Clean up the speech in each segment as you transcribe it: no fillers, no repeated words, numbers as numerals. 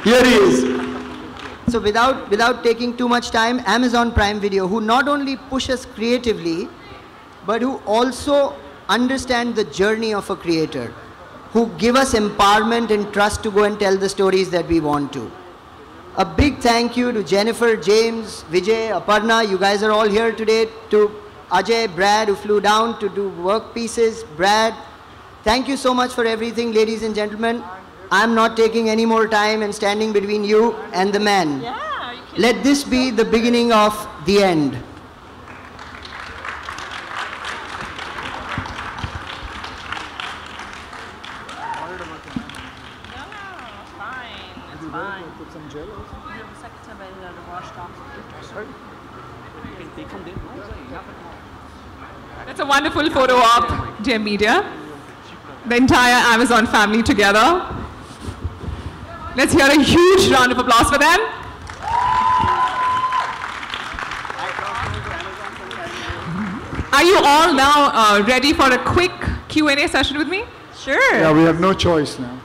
Here he is. So without taking too much time, Amazon Prime Video, who not only push us creatively, but who also understand the journey of a creator, who give us empowerment and trust to go and tell the stories that we want to. A big thank you to Jennifer, James, Vijay, Aparna. You guys are all here today. To Ajay, Brad, who flew down to do work pieces. Brad, thank you so much for everything, ladies and gentlemen. I'm not taking any more time and standing between you and the man. Yeah, let this be the beginning of the end. That's a wonderful photo op, dear media. The entire Amazon family together. Let's hear a huge round of applause for them. Are you all now ready for a quick Q&A session with me? Sure. Yeah, we have no choice now.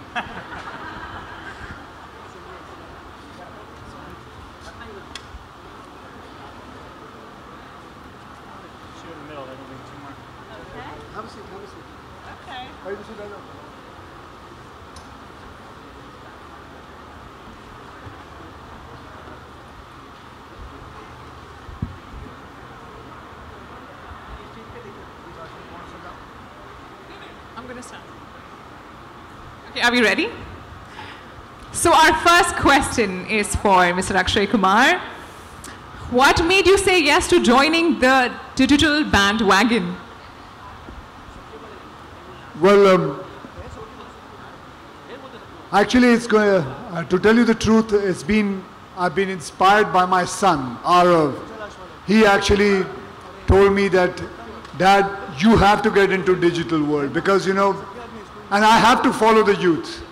I'm going to start. Okay, are we ready? So our first question is for Mr. Akshay Kumar. What made you say yes to joining the digital bandwagon? Well, actually, it's going to tell you the truth. I've been inspired by my son, Arav. He actually told me that, Dad, you have to get into digital world because, you know, and I have to follow the youth.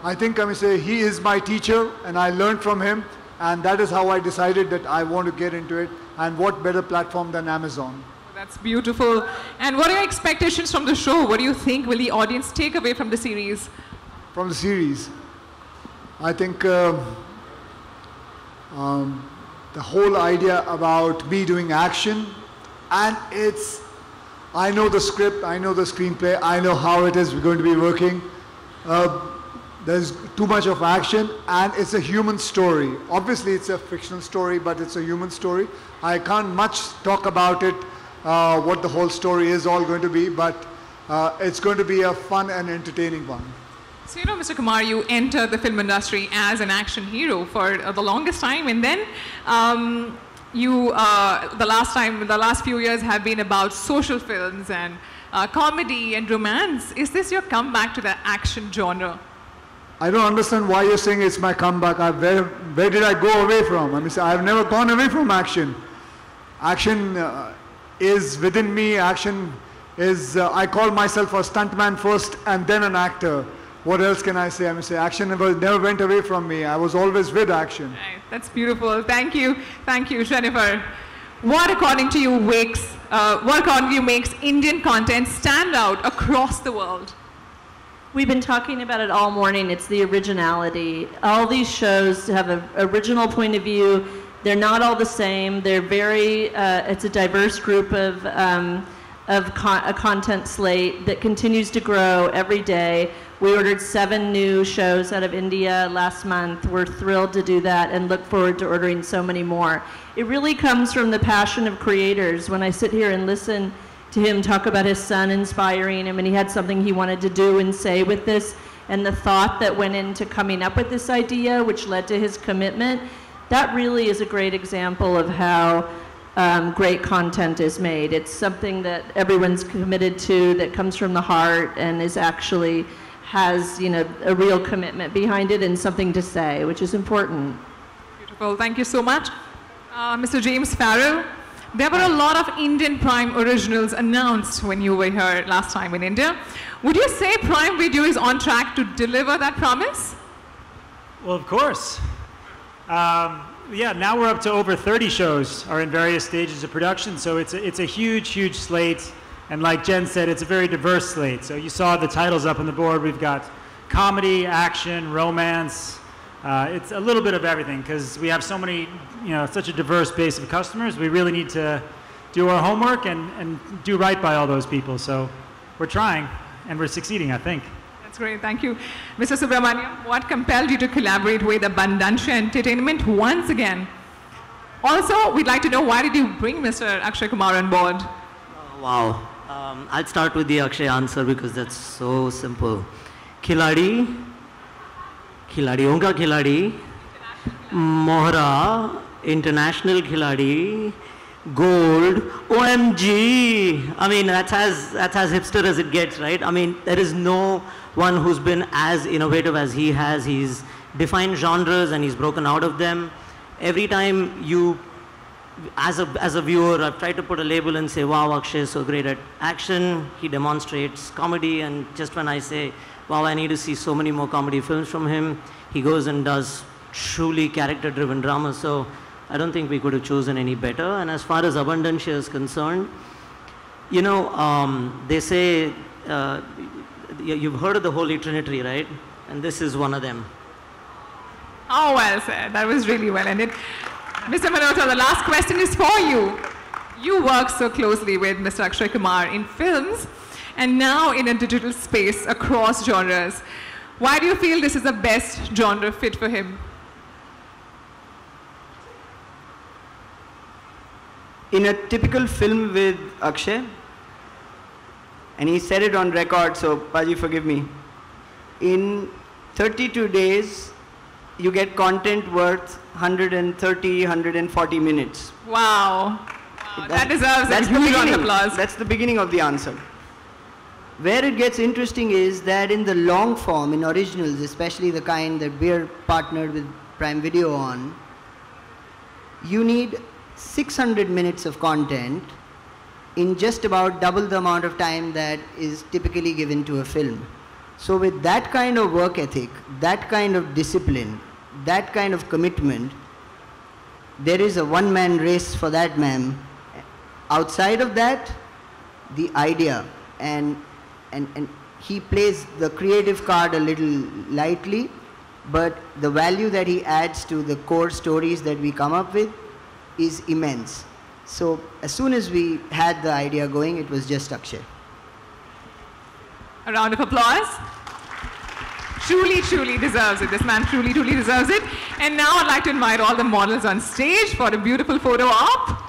I think I may say he is my teacher and I learned from him, and that is how I decided that I want to get into it, and what better platform than Amazon. That's beautiful. And what are your expectations from the show? What do you think will the audience take away from the series? From the series, I think the whole idea about me doing action, and I know the script, I know the screenplay, I know how it is going to be working. There's too much of action, and it's a human story. Obviously, it's a fictional story, but it's a human story. I can't much talk about it, what the whole story is all going to be, but it's going to be a fun and entertaining one. So, you know, Mr. Kumar, you entered the film industry as an action hero for the longest time, and then the last few years have been about social films and comedy and romance. Is this your comeback to the action genre? I don't understand why you're saying it's my comeback. Where did I go away from? I mean, I've never gone away from action. Action is within me. Action is, I call myself a stuntman first and then an actor. What else can I say? I mean, action never went away from me. I was always with action. Right. That's beautiful. Thank you. Thank you, Jennifer. What according to you makes Indian content stand out across the world? We've been talking about it all morning. It's the originality. All these shows have an original point of view. They're not all the same. They're very, it's a diverse group of a content slate that continues to grow every day. We ordered 7 new shows out of India last month. We're thrilled to do that and look forward to ordering so many more. It really comes from the passion of creators. When I sit here and listen to him talk about his son inspiring him, and he had something he wanted to do and say with this, and the thought that went into coming up with this idea, which led to his commitment, that really is a great example of how great content is made. It's something that everyone's committed to, that comes from the heart, and is actually has, you know, a real commitment behind it and something to say, which is important. Beautiful. Thank you so much. Mr. James Farrell, there were a lot of Indian Prime originals announced when you were here last time in India. Would you say Prime Video is on track to deliver that promise? Well, of course. Yeah, now we're up to over 30 shows are in various stages of production, so it's a huge, huge slate. And like Jen said, it's a very diverse slate. So you saw the titles up on the board. We've got comedy, action, romance, It's a little bit of everything because we have so many, such a diverse base of customers. We really need to do our homework and do right by all those people. So we're trying and we're succeeding, I think. That's great, thank you. Mr. Subramaniam, what compelled you to collaborate with Abundancia Entertainment once again? Also, we'd like to know, why did you bring Mr. Akshay Kumar on board? Wow. I'll start with the Akshay answer because that's so simple. Khiladi, Khiladiyon ka Khiladi, Mohra, International Khiladi, Gold, OMG. I mean, that's as hipster as it gets, right? I mean, there is no one who's been as innovative as he has. He's defined genres and he's broken out of them. Every time you, as a viewer, I've tried to put a label and say, wow, Akshay is so great at action. He demonstrates comedy, and just when I say, wow, I need to see so many more comedy films from him, he goes and does truly character-driven drama. So I don't think we could have chosen any better. And as far as Abundancia is concerned, they say, you've heard of the Holy Trinity, right? And this is one of them. Oh, well said. That was really well ended. Mr. Malhotra, the last question is for you. You work so closely with Mr. Akshay Kumar in films and now in a digital space across genres. Why do you feel this is the best genre fit for him? In a typical film with Akshay, and he said it on record, so Paji, forgive me, in 32 days, you get content worth 130, 140 minutes. Wow. That deserves a huge round of applause. That's the beginning of the answer. Where it gets interesting is that in the long form, in originals, especially the kind that we're partnered with Prime Video on, you need 600 minutes of content in just about double the amount of time that is typically given to a film. So with that kind of work ethic, that kind of discipline, that kind of commitment, there is a one-man race for that, ma'am. Outside of that, the idea, and he plays the creative card a little lightly, but the value that he adds to the core stories that we come up with is immense. So as soon as we had the idea going, it was just Akshay. A round of applause. Truly, truly deserves it. This man truly, truly deserves it. And now I'd like to invite all the models on stage for a beautiful photo op.